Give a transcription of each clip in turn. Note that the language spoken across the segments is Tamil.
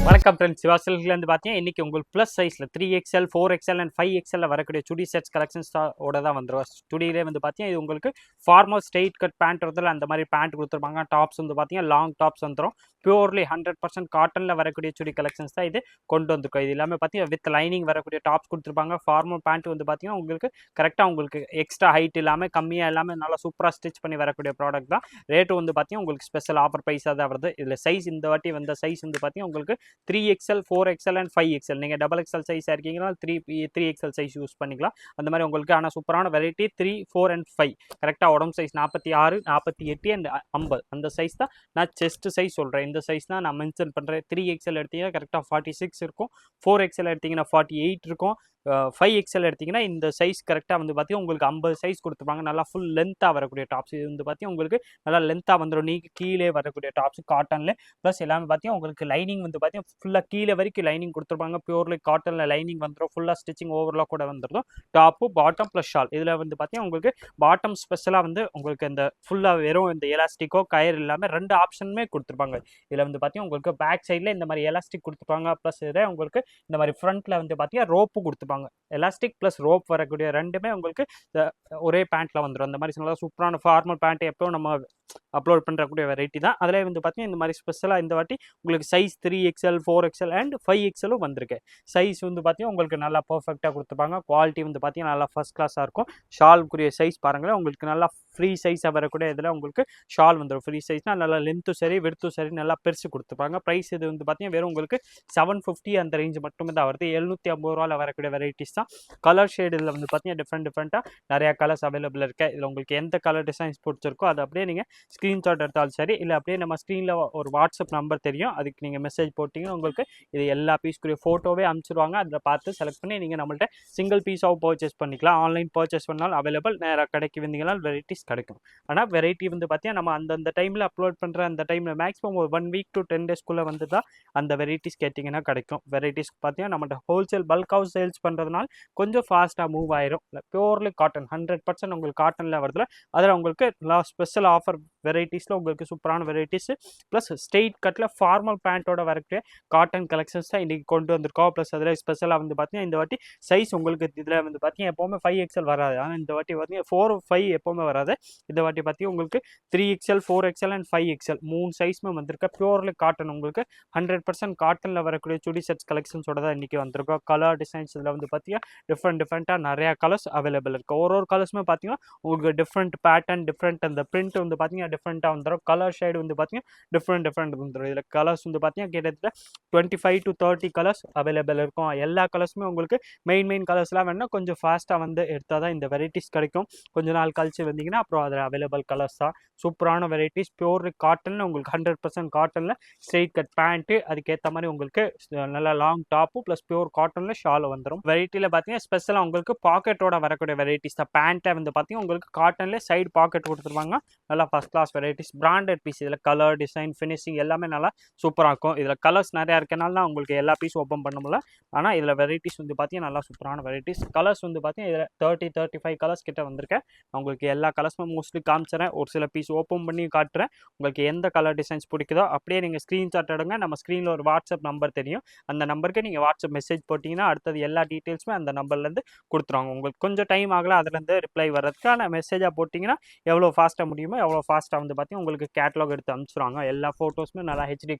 வணக்கம் ஃப்ரெண்ட்ஸ், சிவா சில்க்லேருந்து பார்த்தீங்கன்னா இன்றைக்கி உங்களுக்கு ப்ளஸ் சைஸில் 3XL 4XL அண்ட் 5XL வரக்கூடிய சுடி செட்ஸ் கலெக்ஷன்ஸ் ஓட தான் வந்துடும். சுடியிலே வந்து பார்த்தீங்கன்னா இது உங்களுக்கு ஃபார்மல் ஸ்ட்ரெயிட் கட் பேண்ட் வரதில் அந்த மாதிரி பேண்ட் கொடுத்துருப்பாங்க. டாப்ஸ் வந்து பார்த்தீங்கன்னா லாங் டாப்ஸ் வந்துடும். பியூர்லி 100% காட்டனில் வரக்கூடிய சுடி கலெக்ஷன்ஸ் தான் இது கொண்டு வந்துருக்கோம். இது எல்லாமே பார்த்தீங்கன்னா வித் லைனிங் வரக்கூடிய டாப்ஸ் கொடுத்துருப்பாங்க. ஃபார்மல் பேண்ட் வந்து பார்த்தீங்கன்னா உங்களுக்கு கரெக்டாக உங்களுக்கு எக்ஸ்ட்ரா ஹைட் இல்லாமல் கம்மியாக இல்லாமல் நல்லா சூப்பராக ஸ்டிச் பண்ணி வரக்கூடிய ப்ராடக்ட் தான். ரேட்டு வந்து பார்த்தீங்கன்னா உங்களுக்கு ஸ்பெஷல் ஆஃபர் ப்ரைஸாக தான் வருது. இதில் சைஸ் இந்த வாட்டி வந்த சைஸ் வந்து பார்த்தீங்கன்னா உங்களுக்கு 3XL 4XL அண்ட் 5XL. நீங்கள் XXL சைஸ் இருக்கீங்கன்னா 3XL சைஸ் யூஸ் பண்ணிக்கலாம். அந்த மாதிரி உங்களுக்கு ஆனால் சூப்பரான வெரைட்டி 3, 4 அண்ட் 5 கரெக்டாக உடம்பு சைஸ் 46, 48 அண்ட் 50 அந்த சைஸ் தான் நான் செஸ்ட் சைஸ் சொல்கிறேன். இந்த சைஸ் தான் நான் மென்ஷன் பண்ணுறேன். 3XL எடுத்தீங்கன்னா கரெக்டாக 46 இருக்கும். 4XL எடுத்தீங்கன்னா 48 இருக்கும். 5XL எடுத்திங்கன்னா இந்த சைஸ் கரெக்டாக வந்து பார்த்தீங்கன்னா உங்களுக்கு 50 சைஸ் கொடுத்துருப்பாங்க. நல்லா ஃபுல் லென்த்தாக வரக்கூடிய டாப்ஸ். இது வந்து பார்த்தீங்கன்னா உங்களுக்கு நல்லா லென்த்தாக வந்துடும். நீங்க கீழே வரக்கூடிய டாப்ஸ் காட்டனில் ப்ளஸ் எல்லாமே பார்த்தீங்கன்னா உங்களுக்கு லைனிங் வந்து பார்த்தீங்கன்னா ஃபுல்லாக கீழே வரைக்கும் லைனிங் கொடுத்துருப்பாங்க. பியூர்லி காட்டனில் லைனிங் வந்துடும். ஃபுல்லாக ஸ்டிச்சிங் ஓவர்லாக கூட வந்துடும். Top bottom plus shawl. இதில் வந்து பார்த்தீங்கன்னா உங்களுக்கு பாட்டம் ஸ்பெஷலாக வந்து உங்களுக்கு இந்த ஃபுல்லாக வெறும் இந்த எலாஸ்டிக்கோ கயர் இல்லாமல் 2 ஆப்ஷனுமே கொடுத்துருப்பாங்க. இதில் வந்து பார்த்தீங்கன்னா உங்களுக்கு பேக் சைடில் இந்த மாதிரி எலாஸ்டிக் கொடுத்துருப்பாங்க. ப்ளஸ் இதில் உங்களுக்கு இந்த மாதிரி ஃப்ரண்ட்டில் வந்து பார்த்தீங்கன்னா ரோப்பு கொடுத்துருப்பாங்க. எலாஸ்டிக் ப்ளஸ் ரோப் வரக்கூடிய ரெண்டுமே உங்களுக்கு ஒரே பேண்ட்டில் வந்துடும். அந்த மாதிரி நல்லா சூப்பரான ஃபார்மல் பேண்ட் எப்போ நம்ம அப்லோட் பண்ணுறக்கூடிய வெரைட்டி தான். அதில் வந்து பார்த்தீங்கன்னா இந்த மாதிரி ஸ்பெஷலாக இந்த வாட்டி உங்களுக்கு சைஸ் 3XL 4XL அண்ட் 5XLும் வந்திருக்கு. சைஸ் வந்து பார்த்தீங்கன்னா உங்களுக்கு நல்லா பர்ஃபெக்டாக கொடுத்துருப்பாங்க. குவாலிட்டி வந்து பார்த்தீங்கன்னா நல்லா ஃபஸ்ட் கிளாஸாக இருக்கும். ஷால்க்குரிய சைஸ் பாருங்களேன், உங்களுக்கு நல்லா ஃப்ரீ சைஸாக வரக்கூடிய இதில் உங்களுக்கு ஷால் வந்துடும். ஃப்ரீ சைஸ்னால் நல்லா லென்த்தும் சரி விடுத்தும் சரி நல்லா பெருசு கொடுத்துருப்பாங்க. ப்ரைஸ் இது வந்து பார்த்தீங்கன்னா வெறும் உங்களுக்கு 750 அந்த ரேஞ்ச் மட்டுமே தான் வருது. 750 ரூபாயில் வரக்கூடிய வெரைட்டிஸ் தான். கலர் ஷேடில் வந்து பார்த்தீங்கன்னா டிஃப்ரெண்ட்டாக நிறையா கலர்ஸ் அவைலபிள் இருக்குது. இதில் உங்களுக்கு எந்த கலர் டிசைன்ஸ் பிடிச்சிருக்கோ அதை அப்படியே நீங்கள் ஸ்க்ரீன்ஷாட் எடுத்தாலும் சரி, இல்லை அப்படியே நம்ம ஸ்க்ரீனில் ஒரு வாட்ஸ்அப் நம்பர் தெரியும், அதுக்கு நீங்கள் மெசேஜ் போட்டிங்கன்னா உங்களுக்கு இது எல்லா பீஸ்க்குரிய ஃபோட்டோவே அனுப்பிச்சிடுவாங்க. அதில் பார்த்து செலக்ட் பண்ணி நீங்கள் நம்மள்ட்ட சிங்கிள் பீஸாகவும் பர்ச்சேஸ் பண்ணிக்கலாம். ஆன்லைன் பர்ச்சேஸ் பண்ணாலும் அவைலபிள். நேராக கடைக்கு வந்தீங்கன்னா வெரைட்டிஸ் கிடைக்கும். ஆனால் வெரைட்டி வந்து பார்த்தீங்கன்னா நம்ம அந்தந்த டைமில் அப்லோட் பண்ணுற அந்த டைமில் மேக்ஸிமம் ஒரு 1 வீக் to 10 டேஸ்க்குள்ளே வந்து தான் அந்த வெரைட்டிஸ் கேட்டிங்கன்னா கிடைக்கும். வெரைட்டிஸ் பார்த்தீங்கன்னா நம்மகிட்ட ஹோல்சேல் பல்காக சேல்ஸ் பண்ணுறதுனால கொஞ்சம் ஃபாஸ்ட்டாக மூவ் ஆயிரும். பியூர்லி காட்டன் 100% உங்களுக்கு காட்டனில் வருதுல. அதில் உங்களுக்கு ஸ்பெஷல் ஆஃபர் வெரைட்டிஸில் உங்களுக்கு சூப்பரான வெரைட்டிஸ் ப்ளஸ் ஸ்ட்ரெயிட் கட்டில் ஃபார்மல் பேண்ட்டோட வரக்கூடிய காட்டன் கலெக்ஷன்ஸ் தான் இன்றைக்கி கொண்டு வந்திருக்கோம். ப்ளஸ் அதில் ஸ்பெஷலாக வந்து பார்த்தீங்கன்னா இந்த வாட்டி சைஸ் உங்களுக்கு இதில் வந்து பார்த்தீங்கன்னா எப்போவுமே 5XL வராது. ஆனால் இந்த வாட்டி பார்த்தீங்கன்னா 4, 5 எப்போவுமே வராது. இந்த வாட்டி பார்த்தீங்கன்னா உங்களுக்கு 3XL 4XL அண்ட் 5XL 3 சைஸுமே வந்திருக்கு. பியூர்லி காட்டன் உங்களுக்கு 100% காட்டனில் வரக்கூடிய சுடி செட்ஸ் கலெக்ஷன்ஸோட தான் இன்றைக்கி வந்திருக்கோம். கலர் டிசைன்ஸ் இதில் வந்து பார்த்தீங்கன்னா டிஃப்ரெண்ட்டாக நிறையா கலர்ஸ் அவைலபிள் இருக்குது. ஒரு கலர்ஸுமே பார்த்தீங்கன்னா உங்களுக்கு டிஃப்ரெண்ட் பேட்டர்ன் டிஃப்ரெண்ட் அந்த பிரிண்ட் வந்து பார்த்தீங்கன்னா டிஃப்ரெண்ட்டாக வந்துடும். கலர் ஷேடு வந்து பார்த்தீங்கன்னா டிஃப்ரெண்ட் வந்துடும். இதில் கலர்ஸ் வந்து பார்த்தீங்கன்னா கிட்டத்தட்ட 25 to 30 கலர்ஸ் அவைலபிள் இருக்கும். எல்லா கலர்ஸுமே உங்களுக்கு மெயின் கலர்ஸ்லாம் வேணும்னா கொஞ்சம் ஃபாஸ்ட்டாக வந்து எடுத்தால் தான் இந்த வெரைட்டிஸ் கிடைக்கும். கொஞ்ச நாள் கழிச்சு வந்தீங்கன்னா அப்புறம் அதில் அவைலபிள் கலர்ஸ் தான். சூப்பரான வெரைட்டிஸ் பியூர் காட்டனில் உங்களுக்கு 100% காட்டனில் ஸ்ட்ரெயிட் கட் பேண்ட்டு, அதுக்கேற்ற மாதிரி உங்களுக்கு நல்லா லாங் டாப்பு ப்ளஸ் பியூர் காட்டனில் ஷால் வந்துடும். வெரைட்டியில் பார்த்தீங்கன்னா ஸ்பெஷலாக உங்களுக்கு பாக்கெட்டோட வரக்கூடிய வெரைட்டிஸ் தான். பேண்ட்டை வந்து பார்த்தீங்கன்னா உங்களுக்கு காட்டனில் சைடு பாக்கெட் கொடுத்துருவாங்க. நல்லா first class varieties branded piece. இதில் கலர் டிசைன் ஃபினிஷிங் எல்லாமே நல்லா சூப்பராக இருக்கும். இதில் கலர்ஸ் நிறையா இருக்கனால தான் உங்களுக்கு எல்லா பீஸும் ஓப்பன் பண்ண முடியல. ஆனால் இதில் வெரைட்டிஸ் வந்து பார்த்தீங்கன்னா நல்லா சூப்பரான வெரைட்டிஸ். கலர்ஸ் வந்து பார்த்தீங்கன்னா இதில் 35 கலர்ஸ் கிட்ட வந்திருக்கேன். உங்களுக்கு எல்லா கலர்ஸுமே மோஸ்ட்லி காமிச்சிடறேன். ஒரு சில பீஸ் ஓப்பன் பண்ணி காட்டுறேன். உங்களுக்கு எந்த கலர் டிசைன்ஸ் பிடிக்குதோ அப்படியே நீங்கள் ஸ்க்ரீன்ஷாட் எடுங்க. நம்ம ஸ்க்ரீனில் ஒரு வாட்ஸ்அப் நம்பர் தெரியும். அந்த நம்பருக்கு நீங்கள் வாட்ஸ்அப் மெசேஜ் போட்டிங்கன்னா அடுத்தது எல்லா டீட்டெயில்ஸுமே அந்த நம்பர்லேருந்து கொடுத்துருவாங்க. உங்களுக்கு கொஞ்சம் டைம் ஆகல அதுலேருந்து ரிப்ளை வர்றதுக்கு. ஆனால் மெசேஜாக போட்டிங்கன்னா எவ்வளோ ஃபாஸ்ட்டாக முடியுமோ எவ்வளோ ஃபாஸ்ட்டாக வந்து பார்த்தீங்கன்னா உங்களுக்கு கேட்லாக் எடுத்து அனுப்பிச்சிடுவாங்க. எல்லா ஃபோட்டோஸுமே நல்லா ஹெச்டி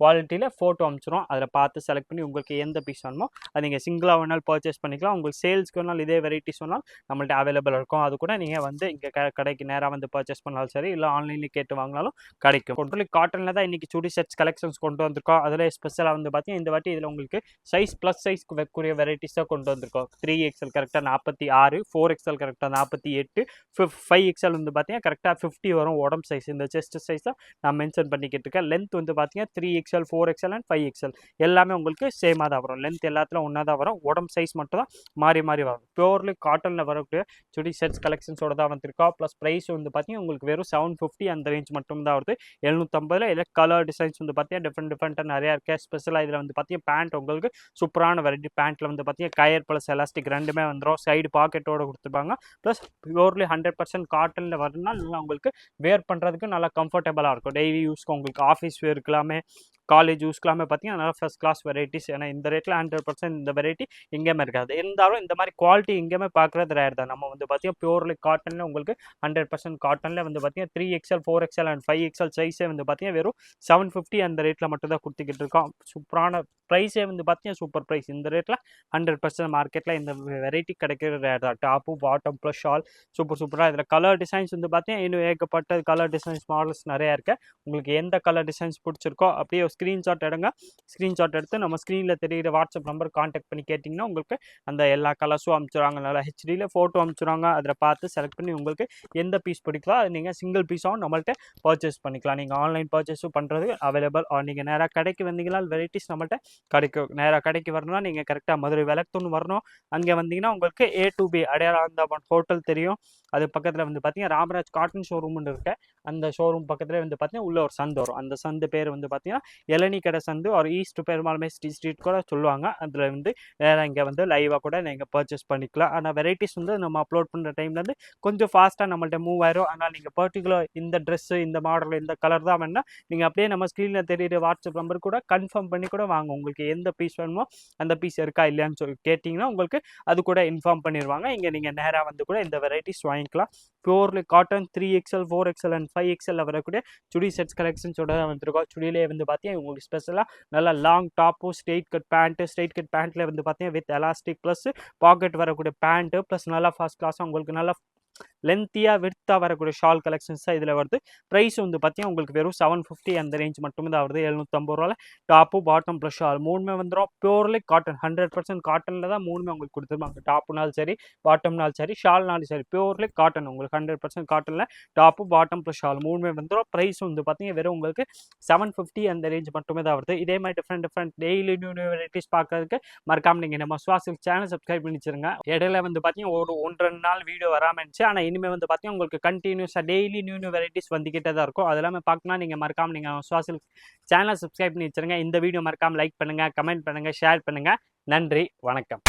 குவாலிட்டியில் ஃபோட்டோ அனுப்பிச்சிடும். அதில் பார்த்து செலக்ட் பண்ணி உங்களுக்கு எந்த பீஸ் வேணுமோ அது நீங்கள் சிங்கிளாக வேணாலும் பர்ச்சேஸ் பண்ணிக்கலாம். உங்களுக்கு சேல்ஸ்க்கு வேணாலும் இதே வெரைட்டிஸ் வேணாலும் நம்மள்ட்ட அவைலபிள் இருக்கும். அது கூட நீங்கள் வந்து இங்கே கடைக்கு நேராக வந்து பர்ச்சேஸ் பண்ணாலும் சரி, இல்லை ஆன்லைனில் கேட்டு வாங்கினாலும் கிடைக்கும். டோட்டலி காட்டனில் தான் இன்றைக்கி சுடி செட்ஸ் கலெக்ஷன்ஸ் கொண்டு வந்திருக்கோம். அதில் ஸ்பெஷலாக வந்து பார்த்தீங்கன்னா இந்த வாட்டி இதில் உங்களுக்கு சைஸ் ப்ளஸ் சைஸ்க்கு வைக்கக்கூடிய வெரைட்டிஸ் தான் கொண்டு வந்திருக்கோம். 3XL கரெக்டாக 46, 4XL கரெக்டாக 48, 5XL வந்து பார்த்தீங்கன்னா கரெக்டாக 50 வரும் உடம்பு சைஸ். இந்த செஸ்ட் சைஸ் தான் நான் மென்ஷன் பண்ணிக்கிட்டு இருக்கேன். லென்த் வந்து பார்த்தீங்கன்னா 3XL 4XL அண்ட் 5XL எல்லாமே உங்களுக்கு சேமாக தான் வரும். லென்த் எல்லாத்துலையும் ஒன்றா தான் வரும். உடம்பு சைஸ் மட்டும் தான் மாறி வரும். பியூர்லி காட்டனில் வரக்கூடிய சுடி செட்ஸ் கலெக்ஷன்ஸோட தான் வந்திருக்கோம். ப்ளஸ் ப்ரைஸ் வந்து பார்த்தீங்கன்னா உங்களுக்கு வெறும் 750 அந்த ரேஞ்ச் மட்டும் தான் வருது. 750 இதில் கலர் டிசைன்ஸ் வந்து பார்த்தீங்கன்னா டிஃப்ரெண்ட்டாக நிறையா இருக்குது. ஸ்பெஷலாக இதில் வந்து பார்த்தீங்கன்னா பேண்ட் உங்களுக்கு சூப்பரான வெரைட்டி. பேண்ட்டில் வந்து பார்த்தீங்கன்னா கயர் ப்ளஸ் எலாஸ்டிக் ரெண்டுமே வந்துடும். சைடு பாக்கெட்டோட கொடுத்துருப்பாங்க. ப்ளஸ் பியூர்லி 100% காட்டனில் வரணும்னா உங்களுக்கு வேர் பண்ணுறதுக்கு நல்லா கம்ஃபர்டபுளாக இருக்கும். டெய்லி யூஸ்க்கு உங்களுக்கு ஆஃபீஸ் வேர்க்கலாமே, காலேஜ் யூஸ்க்கலாமே பார்த்தீங்கன்னா நல்லா ஃபஸ்ட் கிளாஸ் வெரைட்டிஸ். ஏன்னா இந்த ரேட்டில் 100% இந்த வெரைட்டி எங்கேயுமே இருக்காது. இருந்தாலும் இந்த மாதிரி குவாலிட்டி எங்கேயுமே பார்க்குறது ரேர் தான். நம்ம வந்து பார்த்தீங்கன்னா பியூர்லி காட்டனில் உங்களுக்கு 100% காட்டனில் வந்து பார்த்தீங்கன்னா 3XL 4XL அண்ட் 5XL சைஸே வந்து பார்த்தீங்கன்னா வெறும் 750 அந்த ரேட்டில் மட்டும் தான் கொடுத்துக்கிட்டு இருக்கோம். சூப்பரான ப்ரைஸே வந்து பார்த்தீங்கன்னா சூப்பர் ப்ரைஸ். இந்த ரேட்டில் 100% மார்க்கெட்டில் இந்த வெரைட்டி கிடைக்கிற ரேர் தான். டாப்பு பாட்டம் ப்ளஸ் ஷால் சூப்பராக. இதில் கலர் டிசைன்ஸ் வந்து பார்த்தீங்கன்னா இன்னும் ஏகப்பட்ட கலர் டிசைன்ஸ் மாடல்ஸ் நிறையா இருக்குது. உங்களுக்கு எந்த கலர் டிசைன்ஸ் பிடிச்சிருக்கோ அப்படியே ஸ்க்ரீன்ஷாட் எடுங்க. ஸ்க்ரீன்ஷாட் எடுத்து நம்ம ஸ்க்ரீனில் தெரியிற வாட்ஸ்அப் நம்பர் கான்டாக்ட் பண்ணி கேட்டிங்கன்னா உங்களுக்கு அந்த எல்லா கலர்ஸும் அனுப்பிச்சுடுவாங்க. நல்லா ஹெச்டியில் ஃபோட்டோ அனுப்பிச்சுடுவாங்க. அதில் பார்த்து செலக்ட் பண்ணி உங்களுக்கு எந்த பீஸ் பிடிக்கலாம் அது நீங்கள் சிங்கிள் பீஸாகவும் நம்மள்ட்ட பர்ச்சேஸ் பண்ணிக்கலாம். நீங்கள் ஆன்லைன் பர்ச்சேஸும் பண்ணுறது அவைலபிள். நீங்கள் நேராக கடைக்கு வந்தீங்கன்னா வெரைட்டிஸ் நம்மள்ட்ட கிடைக்கும். நேராக கடைக்கு வரணும்னா நீங்கள் கரெக்டாக மதுரை விளக்குத்தூண் வரணும். அங்கே வந்தீங்கன்னா உங்களுக்கு A to B அடையாளம் ஹோட்டல் தெரியும். அது பக்கத்தில் வந்து பார்த்தீங்கன்னா ராமராஜ் காட்டன் ஷோரூம்னு இருக்கு. அந்த ஷோரூம் பக்கத்தில் வந்து பார்த்தீங்கன்னா உள்ள ஒரு சந்து வரும். அந்த சந்து பேர் வந்து பார்த்தீங்கன்னா இளநீ கடை சந்து ஒரு ஈஸ்ட் பெருமாள்மே ஸ்ட்ரீட் கூட சொல்லுவாங்க. அதில் வந்து நேராக இங்கே வந்து லைவாக கூட நீங்கள் பர்ச்சேஸ் பண்ணிக்கலாம். ஆனால் வெரைட்டிஸ் வந்து நம்ம அப்லோட் பண்ணுற டைம்லேருந்து கொஞ்சம் ஃபாஸ்ட்டாக நம்மள்ட்ட மூவ் ஆயிரும். அதனால் நீங்கள் பர்டிகுலர் இந்த ட்ரெஸ்ஸு இந்த மாடல் இந்த கலர் தான் வேணால் நீங்கள் அப்படியே நம்ம ஸ்க்ரீனில் தெரியுற வாட்ஸ்அப் நம்பர் கூட கன்ஃபார்ம் பண்ணி கூட வாங்க. உங்களுக்கு எந்த பீஸ் வேணுமோ அந்த பீஸ் இருக்கா இல்லையான்னு சொல்லி கேட்டிங்கன்னா உங்களுக்கு அது கூட இன்ஃபார்ம் பண்ணிடுவாங்க. இங்கே நீங்கள் நேராக வந்து கூட இந்த வெரைட்டிஸ் வாங்கிக்கலாம். Purely cotton 3XL 4XL and 5XL வரக்கூடிய சுடி செட்ஸ் கலெக்ஷன்ஸோட தான் வந்திருக்கோம். சுடியிலே வந்து பார்த்தீங்கன்னா உங்களுக்கு ஸ்பெஷலாக நல்லா லாங் டாப்பு, ஸ்ட்ரெயிட் கட் பேண்ட்டில் வந்து பார்த்தீங்கன்னா வித் எலாஸ்டிக் ப்ளஸ் பாக்கெட் வரக்கூடிய பேண்ட்டு ப்ளஸ் நல்லா ஃபர்ஸ்ட் கிளாஸாக உங்களுக்கு நல்லா லென்த்தியாக விர்த்தாக வரக்கூடிய ஷால் கலெக்ஷன்ஸ் தான் இதில் வருது. ப்ரைஸ் வந்து பார்த்தீங்கன்னா உங்களுக்கு வெறும் 750 அந்த ரேஞ்ச் மட்டுமே தான் வருது. 750 ரூபாயில் டாப்பு பாட்டம் ப்ளஸ் ஷால் மூணுமே வந்துடும். பியூர்லி காட்டன் 100% காட்டனில் தான் மூணுமே உங்களுக்கு கொடுத்துருப்பாங்க. டாப்புனாலும் சரி பாட்டம்னாலும் சரி ஷால்னாலும் சரி பியூர்லி காட்டன் உங்களுக்கு 100% காட்டனில் டாப்பு பாட்டம் ப்ளஸ் ஷால் மூணுமே வந்துடும். ப்ரைஸ் வந்து பார்த்தீங்கன்னா வெறும் உங்களுக்கு 750 அந்த ரேஞ்ச் மட்டுமே தான் வருது. இதே மாதிரி டிஃப்ரெண்ட் டெய்லி நியூ வெரைட்டிஸ் பார்க்கறதுக்கு மறக்காம நீங்கள் நம்ம சுவாசில் சேனல் சப்ஸ்கிரைப் பண்ணி வச்சுருங்க. இடையில வந்து பார்த்தீங்கன்னா ஒரு 1-2 நாள் வீடியோ வராமல் இருந்துச்சு. ஆனால் இனிமேல் வந்து பார்த்தீங்கன்னா உங்களுக்கு கண்டினியூஸாக டெய்லி நியூ வெரைட்டிஸ் வந்துக்கிட்டே தான் இருக்கும். அது எல்லாமே பார்க்கணும்னா நீங்கள் மறக்காமல் நீங்கள் சுவாசில் சேனல் சப்ஸ்கிரைப் பண்ணி வச்சுருங்க. இந்த வீடியோ மறக்காமல் லைக் பண்ணுங்கள், கமெண்ட் பண்ணுங்கள், ஷேர் பண்ணுங்கள். நன்றி, வணக்கம்.